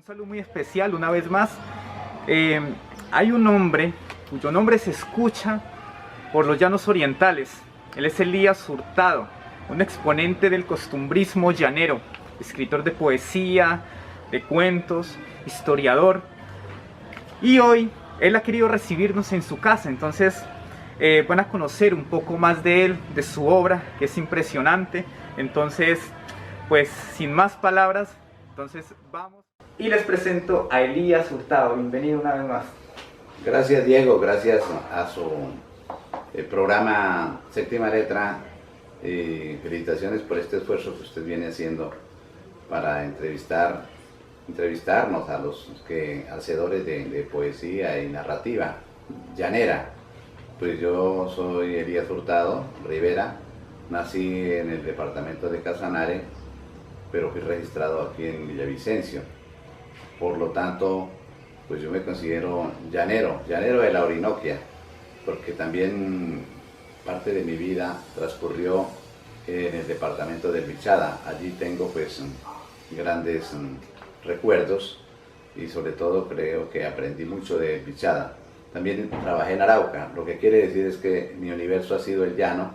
Un saludo muy especial una vez más. Hay un hombre cuyo nombre se escucha por los llanos orientales. Él es Elías Hurtado, un exponente del costumbrismo llanero, escritor de poesía, de cuentos, historiador. Y hoy él ha querido recibirnos en su casa, entonces van a conocer un poco más de él, de su obra, que es impresionante. Entonces, pues sin más palabras, entonces vamos. Y les presento a Elías Hurtado. Bienvenido una vez más. Gracias, Diego, gracias a su programa Séptima Letra. Felicitaciones por este esfuerzo que usted viene haciendo para entrevistarnos a los hacedores de poesía y narrativa llanera. Pues yo soy Elías Hurtado Rivera, nací en el departamento de Casanare, pero fui registrado aquí en Villavicencio. Por lo tanto, pues yo me considero llanero de la Orinoquia, porque también parte de mi vida transcurrió en el departamento del Bichada. Allí tengo pues grandes recuerdos y sobre todo creo que aprendí mucho de Bichada. También trabajé en Arauca, lo que quiere decir es que mi universo ha sido el llano,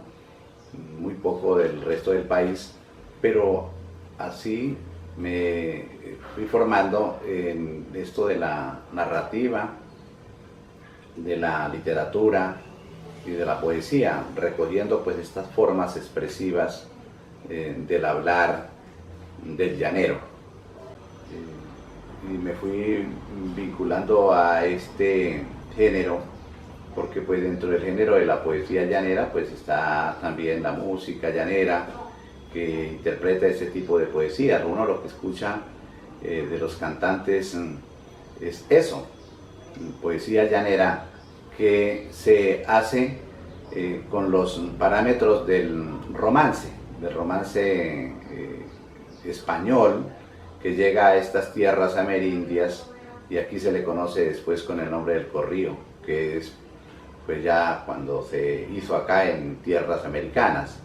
muy poco del resto del país, pero así me fui formando en esto de la narrativa, de la literatura y de la poesía, recogiendo pues estas formas expresivas del hablar del llanero. Y me fui vinculando a este género, porque pues dentro del género de la poesía llanera pues está también la música llanera, que interpreta ese tipo de poesía. Uno lo que escucha de los cantantes es eso, poesía llanera que se hace con los parámetros del romance español, que llega a estas tierras amerindias, y aquí se le conoce después con el nombre del corrío, que es pues ya cuando se hizo acá en tierras americanas,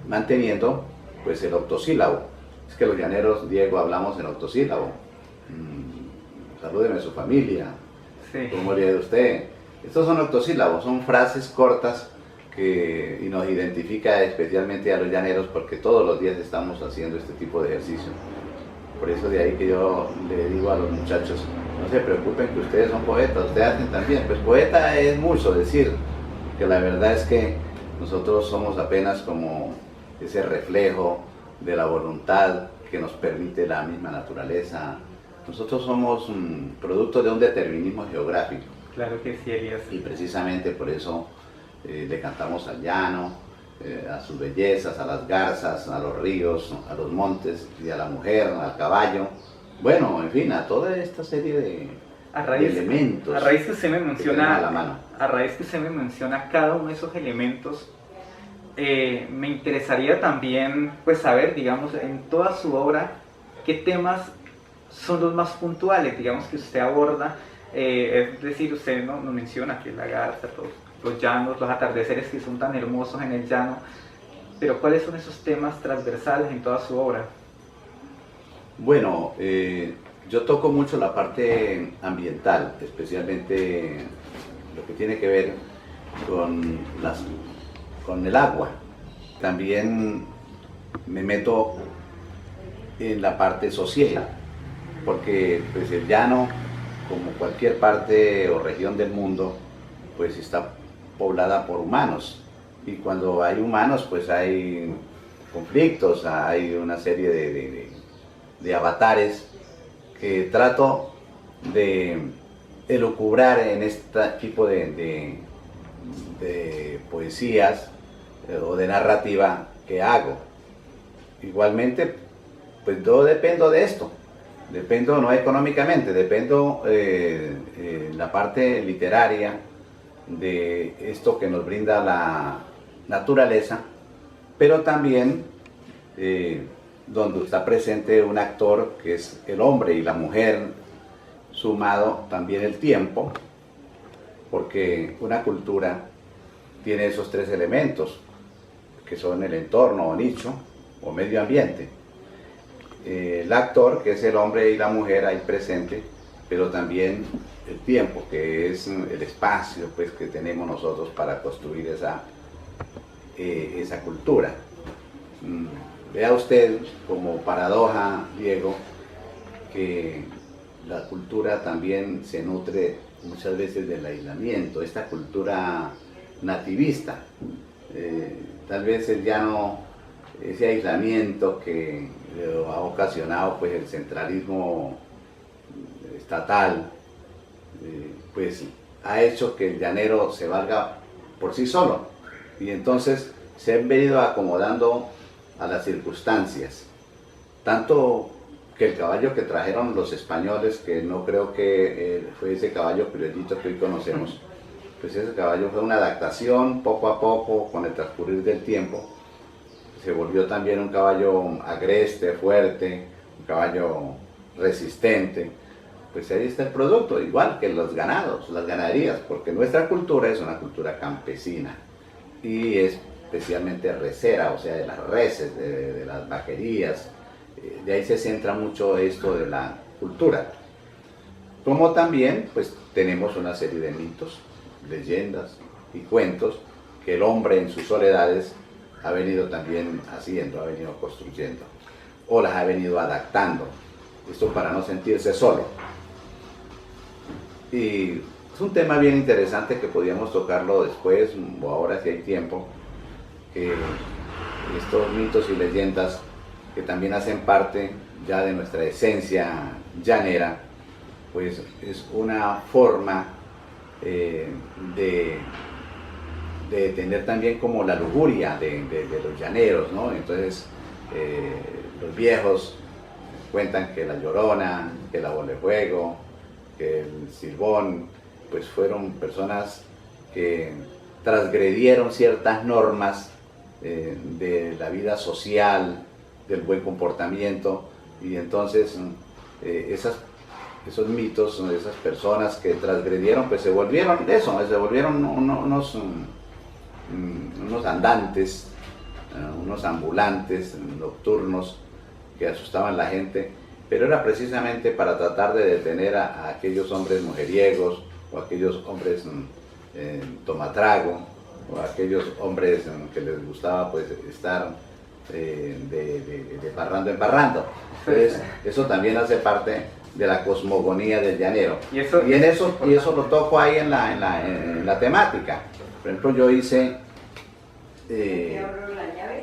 manteniendo pues el octosílabo. Es que los llaneros, Diego, hablamos en octosílabo. Salúdeme a su familia. Sí. ¿Cómo le ha ido usted? Estos son octosílabos, son frases cortas y nos identifica especialmente a los llaneros, porque todos los días estamos haciendo este tipo de ejercicio. Por eso de ahí que yo le digo a los muchachos, no se preocupen que ustedes son poetas, ustedes hacen también. Pues poeta es mucho decir, que la verdad es que nosotros somos apenas como ese reflejo de la voluntad que nos permite la misma naturaleza. Nosotros somos producto de un determinismo geográfico. Claro que sí, Elías. Y precisamente por eso le cantamos al llano, a sus bellezas, a las garzas, a los ríos, a los montes, y a la mujer, al caballo. Bueno, en fin, a toda esta serie de elementos. A raíz que usted me menciona, a la mano. A raíz que usted me menciona cada uno de esos elementos, me interesaría también pues saber, digamos, en toda su obra, qué temas son los más puntuales, digamos, que usted aborda. Es decir, usted nos menciona que la garza, los llanos, los atardeceres que son tan hermosos en el llano, pero ¿cuáles son esos temas transversales en toda su obra? Bueno, yo toco mucho la parte ambiental, especialmente lo que tiene que ver con el agua. También me meto en la parte social, porque pues el llano, como cualquier parte o región del mundo, pues está poblada por humanos, y cuando hay humanos pues hay conflictos, hay una serie de avatares que trato de elucubrar en este tipo de poesías o de narrativa que hago. Igualmente, pues yo dependo de esto, dependo no económicamente, dependo en la parte literaria de esto que nos brinda la naturaleza, pero también donde está presente un actor que es el hombre y la mujer, sumado también el tiempo, porque una cultura tiene esos tres elementos, que son el entorno o nicho o medio ambiente. el actor, que es el hombre y la mujer ahí presente, pero también el tiempo, que es el espacio pues, que tenemos nosotros para construir esa cultura. Vea usted como paradoja, Diego, que la cultura también se nutre muchas veces del aislamiento, esta cultura nativista. Tal vez el llano, ese aislamiento que ha ocasionado pues, el centralismo estatal, pues ha hecho que el llanero se valga por sí solo, y entonces se han venido acomodando a las circunstancias, tanto que el caballo que trajeron los españoles, que no creo que fue ese caballo criollito que hoy conocemos, pues ese caballo fue una adaptación poco a poco con el transcurrir del tiempo, se volvió también un caballo agreste, fuerte, un caballo resistente. Pues ahí está el producto, igual que los ganados, las ganaderías, porque nuestra cultura es una cultura campesina y es especialmente recera, o sea, de las reses, de las vaquerías, de ahí se centra mucho esto de la cultura. Como también, pues tenemos una serie de mitos, leyendas y cuentos que el hombre en sus soledades ha venido también haciendo, ha venido construyendo, o las ha venido adaptando, esto para no sentirse solo. Y es un tema bien interesante que podríamos tocarlo después o ahora si hay tiempo, que estos mitos y leyendas que también hacen parte ya de nuestra esencia llanera, pues es una forma de tener también como la lujuria de los llaneros, ¿no? Entonces los viejos cuentan que la Llorona, que la Bolejuego, que el Silbón, pues fueron personas que transgredieron ciertas normas de la vida social, del buen comportamiento, y entonces esos mitos, esas personas que transgredieron, pues se volvieron eso, se volvieron unos andantes, unos ambulantes nocturnos que asustaban a la gente, pero era precisamente para tratar de detener a aquellos hombres mujeriegos, o aquellos hombres tomatrago, o aquellos hombres que les gustaba pues estar de parrando en parrando. Entonces, eso también hace parte de la cosmogonía del llanero. Y eso lo toco ahí en la temática. Por ejemplo, yo hice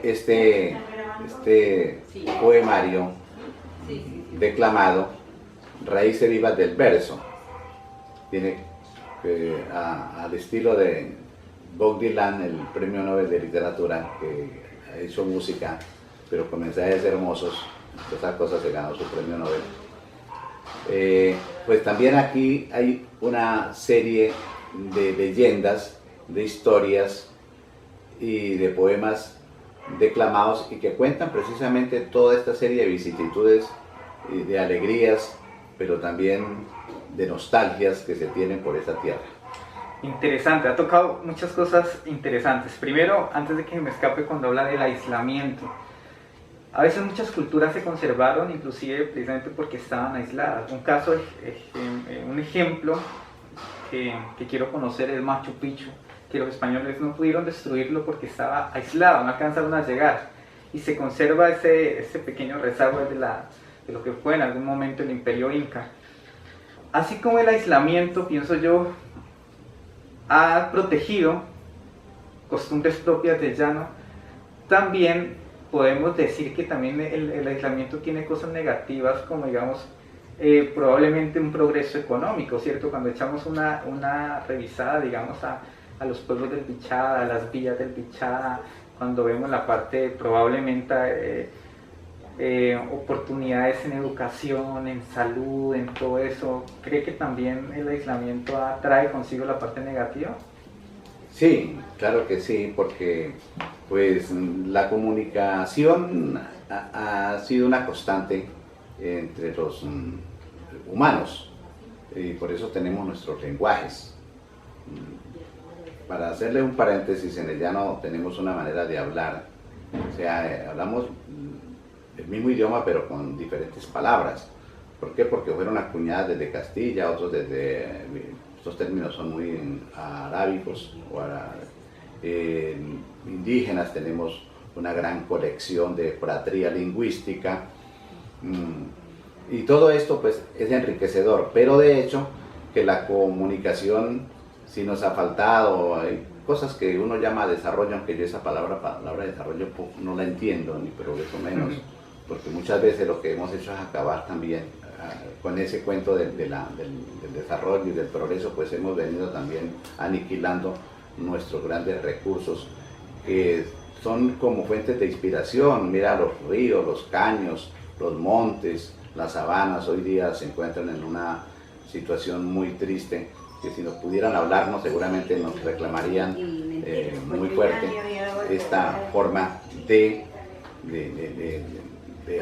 este poemario declamado, Raíces Vivas del Verso. Tiene al estilo de Bob Dylan, el premio Nobel de Literatura, que ha hecho música, pero con mensajes hermosos. Esas cosas se ganó su premio Nobel. Pues también aquí hay una serie de leyendas, de historias y de poemas declamados y que cuentan precisamente toda esta serie de vicisitudes y de alegrías, pero también de nostalgias que se tienen por esta tierra. Interesante, ha tocado muchas cosas interesantes. Primero, antes de que me escape, cuando habla del aislamiento, a veces muchas culturas se conservaron inclusive precisamente porque estaban aisladas. Un ejemplo que quiero conocer es Machu Picchu, que los españoles no pudieron destruirlo porque estaba aislado, no alcanzaron a llegar, y se conserva ese pequeño rezago de lo que fue en algún momento el Imperio Inca. Así como el aislamiento, pienso yo, ha protegido costumbres propias del llano, también podemos decir que también el aislamiento tiene cosas negativas, como digamos, probablemente un progreso económico, ¿cierto? Cuando echamos una revisada, digamos, a los pueblos del Bichada, a las villas del Bichada, cuando vemos la parte probablemente oportunidades en educación, en salud, en todo eso, ¿cree que también el aislamiento trae consigo la parte negativa? Sí, claro que sí, porque pues la comunicación ha sido una constante entre los humanos, y por eso tenemos nuestros lenguajes. Para hacerle un paréntesis, en el llano tenemos una manera de hablar, o sea, hablamos el mismo idioma pero con diferentes palabras. ¿Por qué? Porque fueron acuñadas desde Castilla, otros desde, estos términos son muy arábicos o indígenas. Tenemos una gran colección de fratría lingüística, y todo esto pues es enriquecedor, pero de hecho que la comunicación sí nos ha faltado. Hay cosas que uno llama desarrollo, aunque yo esa palabra desarrollo no la entiendo, ni progreso menos, porque muchas veces lo que hemos hecho es acabar también con ese cuento del desarrollo y del progreso. Pues hemos venido también aniquilando nuestros grandes recursos, que son como fuentes de inspiración. Mira los ríos, los caños, los montes, las sabanas, hoy día se encuentran en una situación muy triste, que si nos pudieran hablarnos seguramente nos reclamarían muy fuerte esta forma de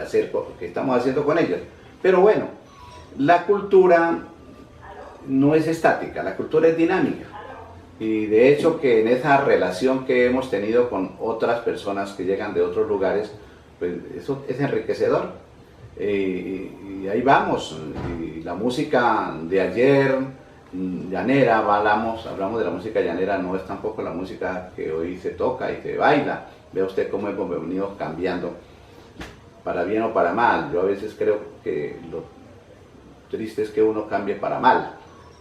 hacer que estamos haciendo con ellos. Pero bueno, la cultura no es estática, la cultura es dinámica. Y de hecho que en esa relación que hemos tenido con otras personas que llegan de otros lugares, pues eso es enriquecedor. Y ahí vamos. Y la música de ayer, llanera, hablamos de la música llanera, no es tampoco la música que hoy se toca y se baila. Vea usted cómo hemos venido cambiando, para bien o para mal. Yo a veces creo que lo triste es que uno cambie para mal,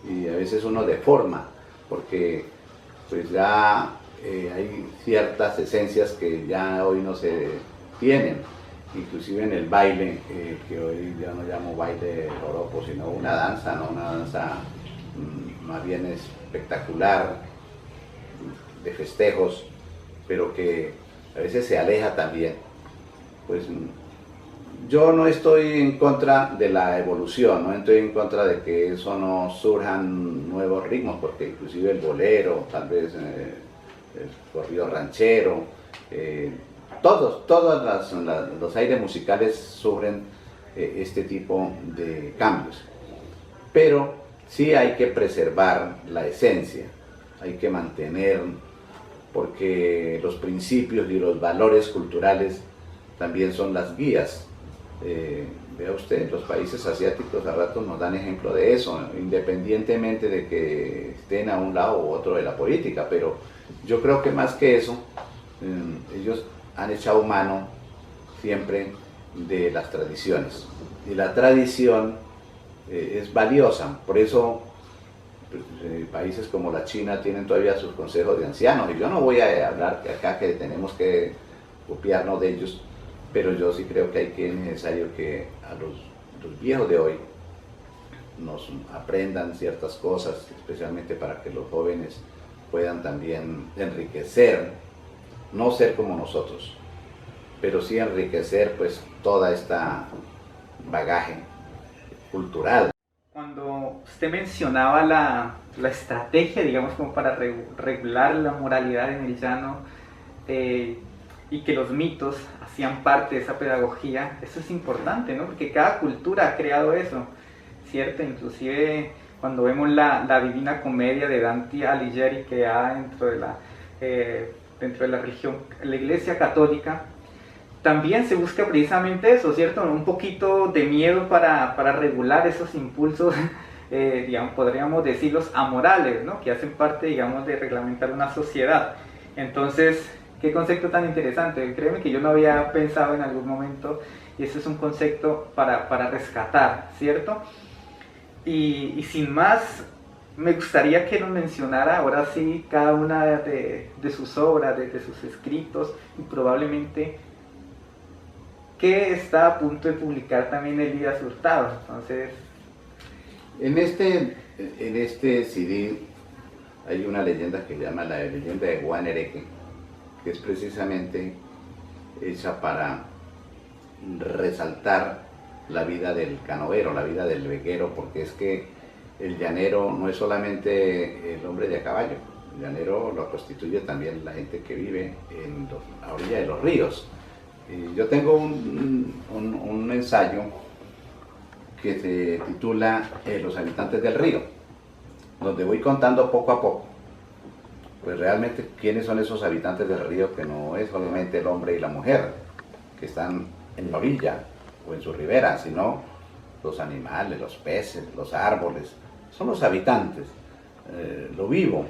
y a veces uno deforma, porque pues ya hay ciertas esencias que ya hoy no se tienen, inclusive en el baile, que hoy ya no llamo baile joropo, sino una danza, ¿no? Una danza más bien espectacular, de festejos, pero que a veces se aleja también. Pues yo no estoy en contra de la evolución, no estoy en contra de que eso no surjan nuevos ritmos, porque inclusive el bolero, tal vez el corrido ranchero, todos los aires musicales sufren este tipo de cambios. Pero sí hay que preservar la esencia, hay que mantener, porque los principios y los valores culturales también son las guías. Vea usted, los países asiáticos a ratos nos dan ejemplo de eso, independientemente de que estén a un lado u otro de la política. Pero yo creo que más que eso, ellos han echado mano siempre de las tradiciones, y la tradición es valiosa. Por eso países como la China tienen todavía sus consejos de ancianos, y yo no voy a hablar acá que tenemos que copiarnos de ellos, pero yo sí creo que es necesario que a los viejos de hoy nos aprendan ciertas cosas, especialmente para que los jóvenes puedan también enriquecer, no ser como nosotros, pero sí enriquecer pues toda esta bagaje cultural. Cuando usted mencionaba la estrategia, digamos, como para regular la moralidad en el llano, y que los mitos hacían parte de esa pedagogía, eso es importante, ¿no? Porque cada cultura ha creado eso, ¿cierto? Inclusive cuando vemos la Divina Comedia de Dante Alighieri, que hay dentro de la religión, la Iglesia Católica, también se busca precisamente eso, ¿cierto? Un poquito de miedo para regular esos impulsos, digamos, podríamos decirlos amorales, ¿no? Que hacen parte, digamos, de reglamentar una sociedad. Entonces, qué concepto tan interesante. Créeme que yo no había pensado en algún momento, y ese es un concepto para rescatar, ¿cierto? Y sin más, me gustaría que nos mencionara ahora sí cada una de sus obras, de sus escritos, y probablemente que está a punto de publicar también Elías Hurtado. Entonces, en este CD hay una leyenda que se llama la leyenda de Guanereque, que es precisamente hecha para resaltar la vida del canovero, la vida del veguero, porque es que el llanero no es solamente el hombre de a caballo, el llanero lo constituye también la gente que vive a orilla de los ríos. Yo tengo un ensayo que se titula Los habitantes del río, donde voy contando poco a poco, pues realmente quiénes son esos habitantes del río, que no es solamente el hombre y la mujer que están en la orilla o en su ribera, sino los animales, los peces, los árboles, son los habitantes, lo vivo.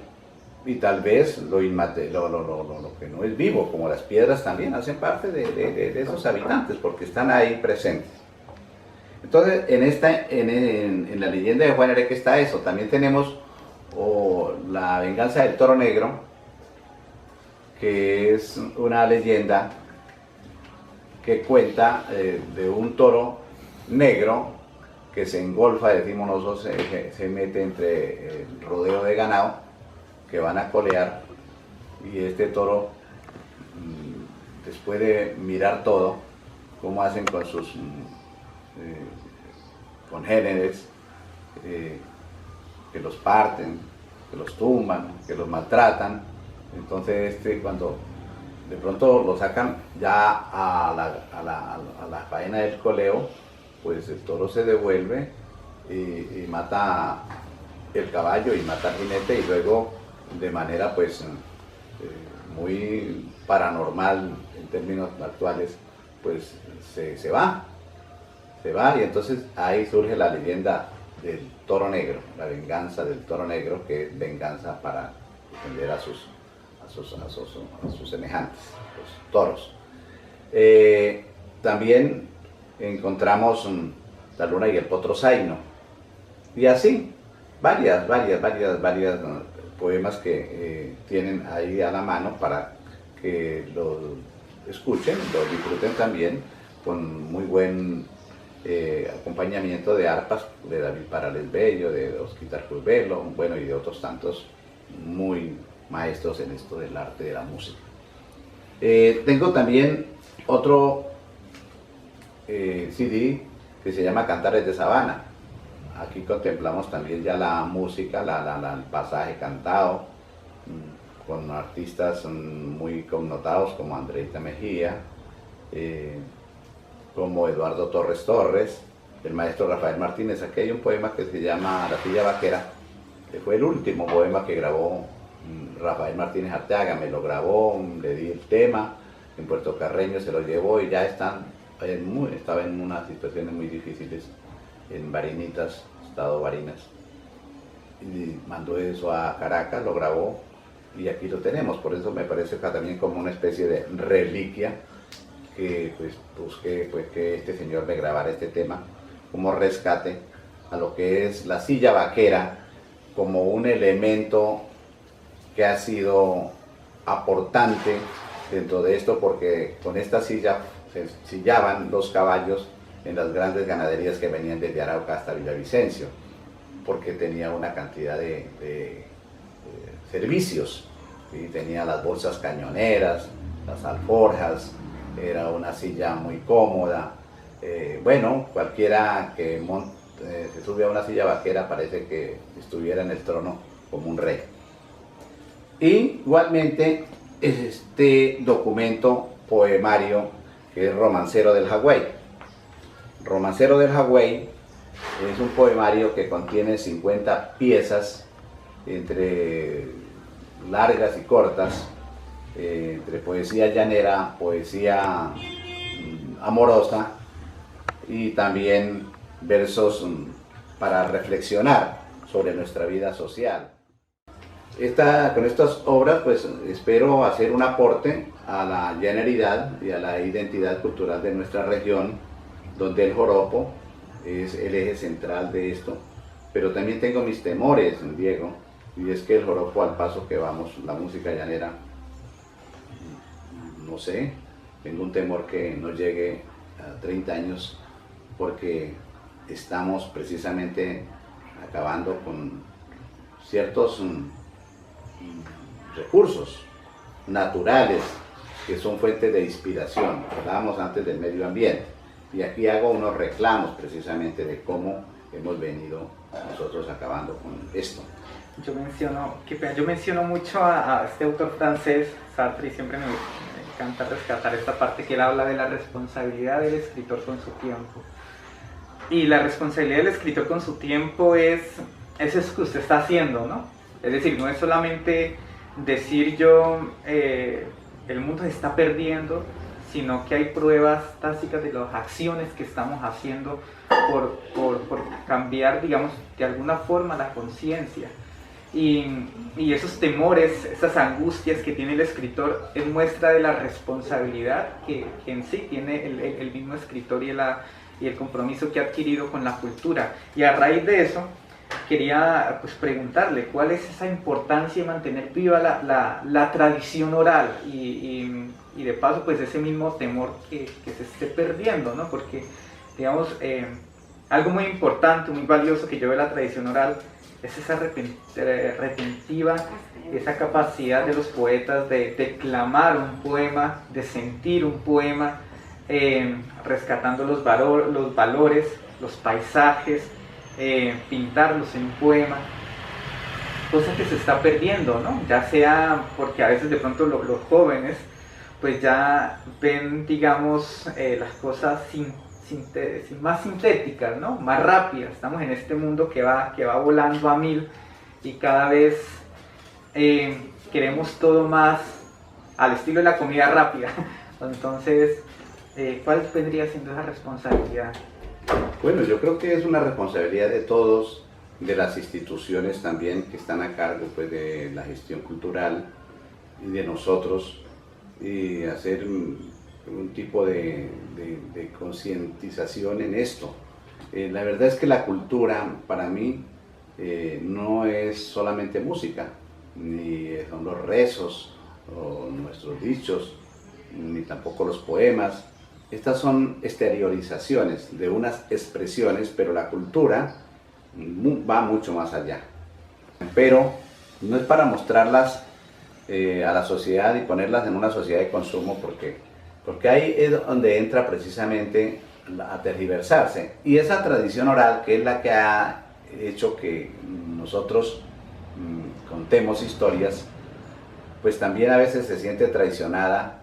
Y tal vez lo que no es vivo, como las piedras, también hacen parte de esos habitantes, porque están ahí presentes. Entonces, en la leyenda de Juan Hereque está eso. También tenemos la venganza del toro negro, que es una leyenda que cuenta de un toro negro que se engolfa, decimos nosotros, se mete entre el rodeo de ganado que van a colear, y este toro, después de mirar todo, cómo hacen con sus congéneres, que los parten, que los tumban, que los maltratan, entonces cuando de pronto lo sacan ya a la faena del coleo, pues el toro se devuelve y mata el caballo y mata al jinete, y luego de manera pues muy paranormal en términos actuales, pues se va, y entonces ahí surge la leyenda del toro negro, la venganza del toro negro, que es venganza para defender a sus semejantes, los toros. También encontramos la luna y el potro zaino, y así varias poemas que tienen ahí a la mano para que lo escuchen, lo disfruten también, con muy buen acompañamiento de arpas de David Parales Bello, de Osquitar Curvelo, bueno, y de otros tantos muy maestros en esto del arte de la música. Tengo también otro CD que se llama Cantares de Sabana. Aquí contemplamos también ya la música, el pasaje cantado, con artistas muy connotados como Andreita Mejía, como Eduardo Torres Torres, el maestro Rafael Martínez. Aquí hay un poema que se llama La Silla Vaquera, que fue el último poema que grabó Rafael Martínez Arteaga. Me lo grabó, le di el tema, en Puerto Carreño se lo llevó, y ya estaba en unas situaciones muy difíciles en Barinitas, estado Barinas, y mandó eso a Caracas, lo grabó, y aquí lo tenemos. Por eso me parece acá también como una especie de reliquia, que pues busqué pues que este señor me grabara este tema como rescate a lo que es la silla vaquera, como un elemento que ha sido aportante dentro de esto, porque con esta silla se sillaban los caballos en las grandes ganaderías que venían desde Arauca hasta Villavicencio, porque tenía una cantidad de servicios, ¿sí? Tenía las bolsas cañoneras, las alforjas, era una silla muy cómoda. Bueno, cualquiera que se sube a una silla vaquera parece que estuviera en el trono como un rey. Y igualmente este documento poemario, que es Romancero del Jagüey. Romancero del Jagüey es un poemario que contiene 50 piezas, entre largas y cortas, entre poesía llanera, poesía amorosa, y también versos para reflexionar sobre nuestra vida social. Con estas obras pues espero hacer un aporte a la llaneridad y a la identidad cultural de nuestra región, donde el joropo es el eje central de esto. Pero también tengo mis temores, Diego, y es que el joropo, al paso que vamos, la música llanera, no sé, tengo un temor que no llegue a 30 años, porque estamos precisamente acabando con ciertos recursos naturales que son fuentes de inspiración. Hablábamos antes del medio ambiente, y aquí hago unos reclamos precisamente de cómo hemos venido nosotros acabando con esto. Yo menciono mucho a este autor francés, Sartre, y siempre me encanta rescatar esta parte que él habla de la responsabilidad del escritor con su tiempo. Y la responsabilidad del escritor con su tiempo es eso que usted está haciendo, ¿no? Es decir, no es solamente decir el mundo se está perdiendo, sino que hay pruebas tácitas de las acciones que estamos haciendo por cambiar, digamos, de alguna forma la conciencia. Y esos temores, esas angustias que tiene el escritor es muestra de la responsabilidad que en sí tiene el mismo escritor y el compromiso que ha adquirido con la cultura. Y a raíz de eso quería pues preguntarle cuál es esa importancia de mantener viva la tradición oral y de paso pues ese mismo temor que se esté perdiendo, ¿no? Porque digamos algo muy importante, muy valioso que yo veo en la tradición oral es esa retentiva, esa capacidad de los poetas de declamar un poema, de sentir un poema, rescatando los valores, los paisajes, pintarlos en un poema, cosa que se está perdiendo, ¿no? Ya sea porque a veces de pronto los jóvenes pues ya ven, digamos, las cosas más sintéticas, ¿no? Más rápidas. Estamos en este mundo que va volando a 1000 y cada vez queremos todo más al estilo de la comida rápida. Entonces, ¿cuál vendría siendo esa responsabilidad? Bueno, yo creo que es una responsabilidad de todos, de las instituciones también que están a cargo pues, de la gestión cultural y de nosotros, y hacer un tipo de concientización en esto. La verdad es que la cultura para mí no es solamente música, ni son los rezos o nuestros dichos, ni tampoco los poemas. Estas son exteriorizaciones de unas expresiones, pero la cultura va mucho más allá. Pero no es para mostrarlas a la sociedad y ponerlas en una sociedad de consumo, porque ahí es donde entra precisamente a tergiversarse. Y esa tradición oral, que es la que ha hecho que nosotros contemos historias, pues también a veces se siente traicionada,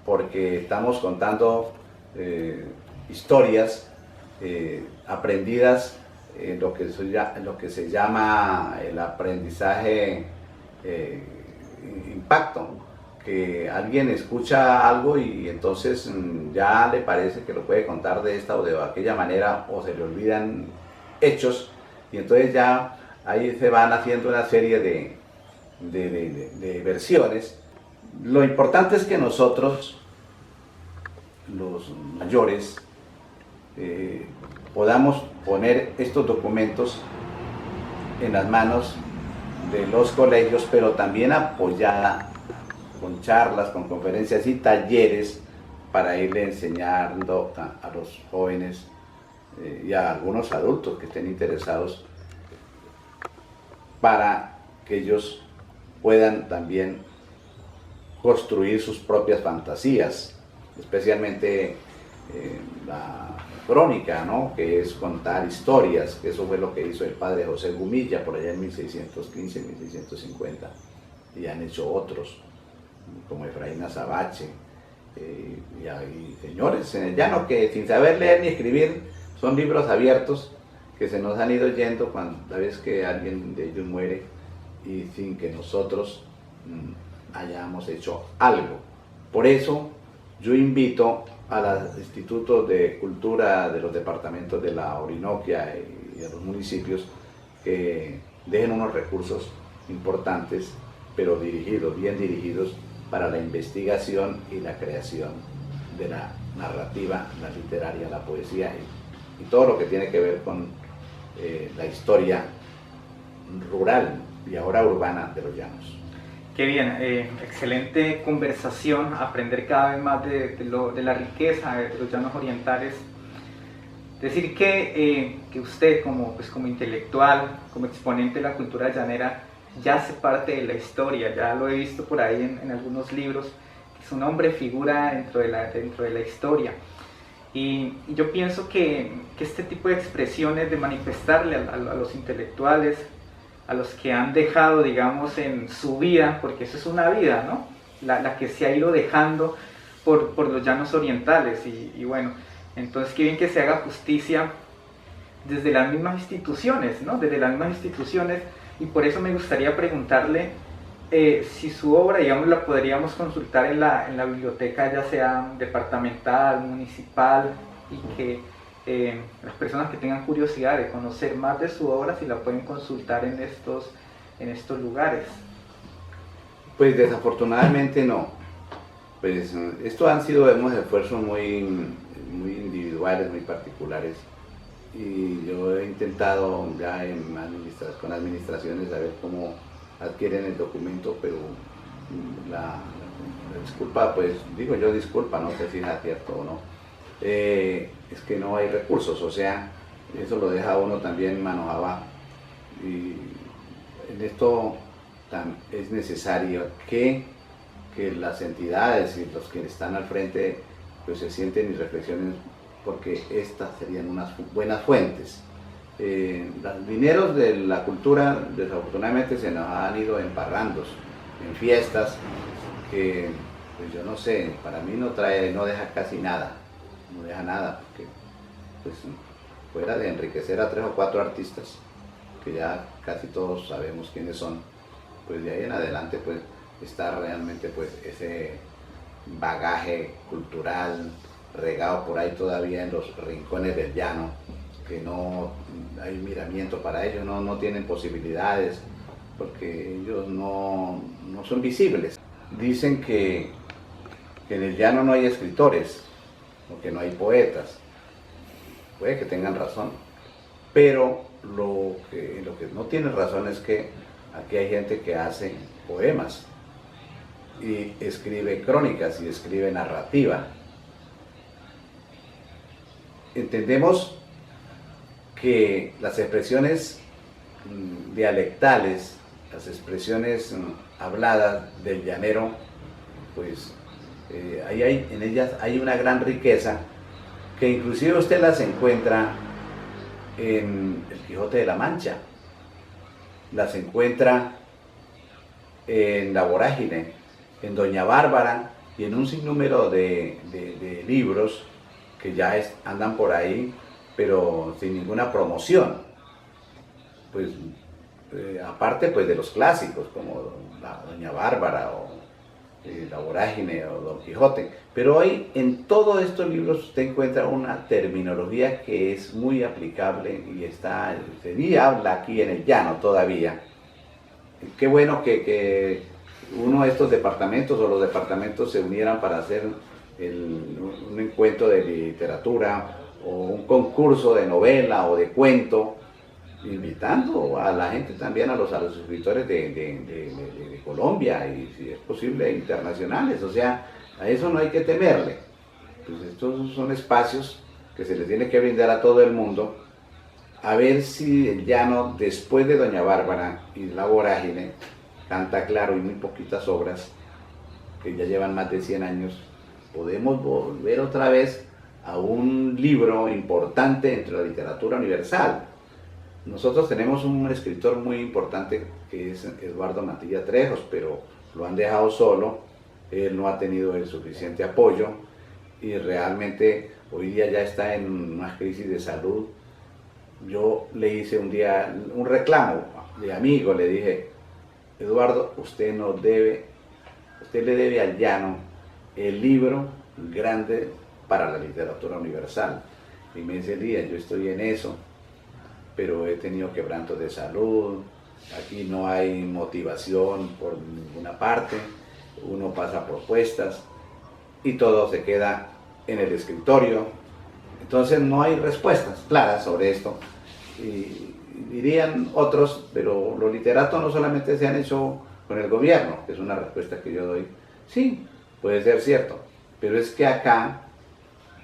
porque estamos contando historias aprendidas en lo que se llama el aprendizaje impacto, que alguien escucha algo y entonces ya le parece que lo puede contar de esta o de aquella manera, o se le olvidan hechos, y entonces ya ahí se van haciendo una serie de versiones. Lo importante es que nosotros, los mayores, podamos poner estos documentos en las manos de los colegios, pero también apoyada con charlas, con conferencias y talleres para irle enseñando a los jóvenes y a algunos adultos que estén interesados, para que ellos puedan también construir sus propias fantasías, especialmente la crónica, ¿no? Que es contar historias, que eso fue lo que hizo el padre José Gumilla por allá en 1615, 1650, y han hecho otros, como Efraín Azabache, y hay señores en el llano que sin saber leer ni escribir son libros abiertos que se nos han ido yendo cada vez que alguien de ellos muere, y sin que nosotros hayamos hecho algo. Por eso yo invito a los institutos de cultura de los departamentos de la Orinoquia y de los municipios que dejen unos recursos importantes, pero dirigidos, bien dirigidos, para la investigación y la creación de la narrativa, la literaria, la poesía y todo lo que tiene que ver con la historia rural y ahora urbana de los llanos. Qué bien, excelente conversación, aprender cada vez más de la riqueza de los llanos orientales. Decir que usted como intelectual, como exponente de la cultura llanera, ya hace parte de la historia, ya lo he visto por ahí en algunos libros, que su nombre figura dentro de la historia. Y yo pienso que este tipo de expresiones de manifestarle a los intelectuales, a los que han dejado, digamos, en su vida, porque eso es una vida, ¿no? La que se ha ido dejando por los llanos orientales. Y bueno, entonces qué bien que se haga justicia desde las mismas instituciones, ¿no? Desde las mismas instituciones, y por eso me gustaría preguntarle si su obra, digamos, la podríamos consultar en la biblioteca, ya sea departamental, municipal, y que las personas que tengan curiosidad de conocer más de su obra, si la pueden consultar en estos lugares. Pues desafortunadamente no. Pues esto han sido unos esfuerzos muy individuales, muy particulares. Y yo he intentado ya con administraciones a ver cómo adquieren el documento, pero la disculpa, pues digo yo disculpa, no sé si es cierto o no, es que no hay recursos, o sea, eso lo deja uno también manos abajo. Y en esto es necesario que las entidades y los que están al frente pues se sienten y reflexionen, porque estas serían unas buenas fuentes. Los dineros de la cultura desafortunadamente se nos han ido en parrandos, en fiestas, que pues yo no sé, para mí no deja casi nada, no deja nada, porque pues fuera de enriquecer a 3 o 4 artistas, que ya casi todos sabemos quiénes son, pues de ahí en adelante pues está realmente pues ese bagaje cultural regado por ahí todavía en los rincones del llano, que no hay miramiento para ellos, no tienen posibilidades, porque ellos no son visibles. Dicen que en el llano no hay escritores, o que no hay poetas. Puede que tengan razón, pero lo que no tienen razón es que aquí hay gente que hace poemas, y escribe crónicas, y escribe narrativa. Entendemos que las expresiones dialectales, las expresiones habladas del llanero, pues en ellas hay una gran riqueza, que inclusive usted las encuentra en El Quijote de la Mancha, las encuentra en La Vorágine, en Doña Bárbara, y en un sinnúmero de libros que ya andan por ahí, pero sin ninguna promoción. Pues aparte pues de los clásicos como la Doña Bárbara o La Vorágine o Don Quijote, pero hoy en todos estos libros usted encuentra una terminología que es muy aplicable y se habla aquí en el llano todavía. Qué bueno que uno de estos departamentos o los departamentos se unieran para hacer un encuentro de literatura o un concurso de novela o de cuento, invitando a la gente también, a los escritores de Colombia y, si es posible, internacionales. O sea, a eso no hay que temerle. Pues estos son espacios que se les tiene que brindar a todo el mundo, a ver si el llano, después de Doña Bárbara y La Vorágine, Canta Claro y muy poquitas obras, que ya llevan más de 100 años, podemos volver otra vez a un libro importante entre la literatura universal. Nosotros tenemos un escritor muy importante que es Eduardo Mantilla Trejos, pero lo han dejado solo, él no ha tenido el suficiente apoyo y realmente hoy día ya está en una crisis de salud. Yo le hice un día un reclamo de amigo, le dije: Eduardo, usted le debe al llano el libro grande para la literatura universal. Y me dice: Elías, yo estoy en eso, pero he tenido quebrantos de salud, aquí no hay motivación por ninguna parte, uno pasa propuestas y todo se queda en el escritorio. Entonces no hay respuestas claras sobre esto. Y dirían otros, pero los literatos no solamente se han hecho con el gobierno, que es una respuesta que yo doy. Sí, puede ser cierto, pero es que acá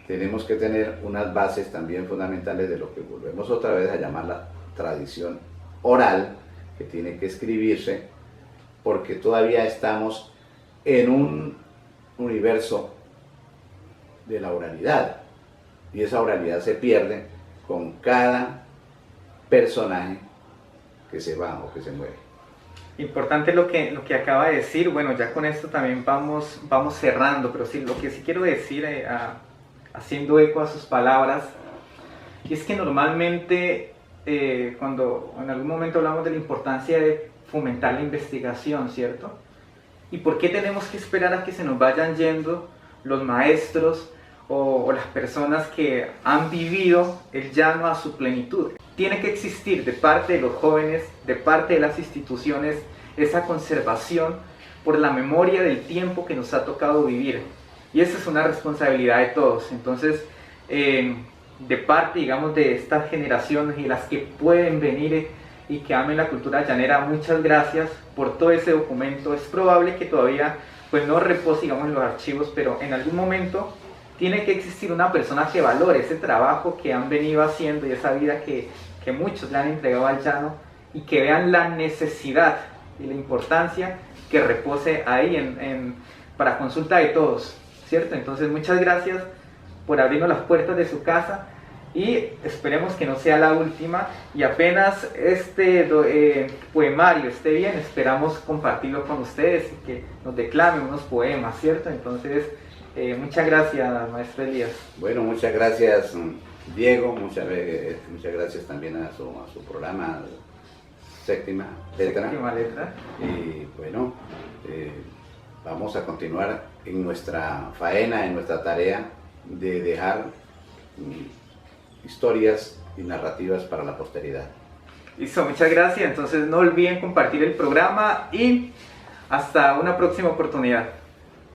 tenemos que tener unas bases también fundamentales de lo que volvemos otra vez a llamar la tradición oral, que tiene que escribirse, porque todavía estamos en un universo de la oralidad, y esa oralidad se pierde con cada personaje que se va o que se muere. Importante lo que acaba de decir. Bueno, ya con esto también vamos cerrando, pero sí, lo que sí quiero decir, haciendo eco a sus palabras, y es que normalmente cuando en algún momento hablamos de la importancia de fomentar la investigación, ¿cierto? ¿Y por qué tenemos que esperar a que se nos vayan yendo los maestros o las personas que han vivido el llano a su plenitud? Tiene que existir de parte de los jóvenes, de parte de las instituciones, esa conservación por la memoria del tiempo que nos ha tocado vivir. Y esa es una responsabilidad de todos. Entonces, de parte, digamos, de estas generaciones y las que pueden venir y que amen la cultura llanera, muchas gracias por todo ese documento. Es probable que todavía pues no repose, digamos, en los archivos, pero en algún momento tiene que existir una persona que valore ese trabajo que han venido haciendo y esa vida que muchos le han entregado al llano, y que vean la necesidad y la importancia que repose ahí para consulta de todos, ¿cierto? Entonces, muchas gracias por abrirnos las puertas de su casa, y esperemos que no sea la última, y apenas este poemario esté bien, esperamos compartirlo con ustedes y que nos declamen unos poemas, ¿cierto? Entonces, muchas gracias, maestro Elías. Bueno, muchas gracias, Diego, muchas gracias también a su programa Séptima Letra. Y bueno, vamos a continuar en nuestra faena, en nuestra tarea de dejar historias y narrativas para la posteridad. Listo, muchas gracias. Entonces no olviden compartir el programa y hasta una próxima oportunidad.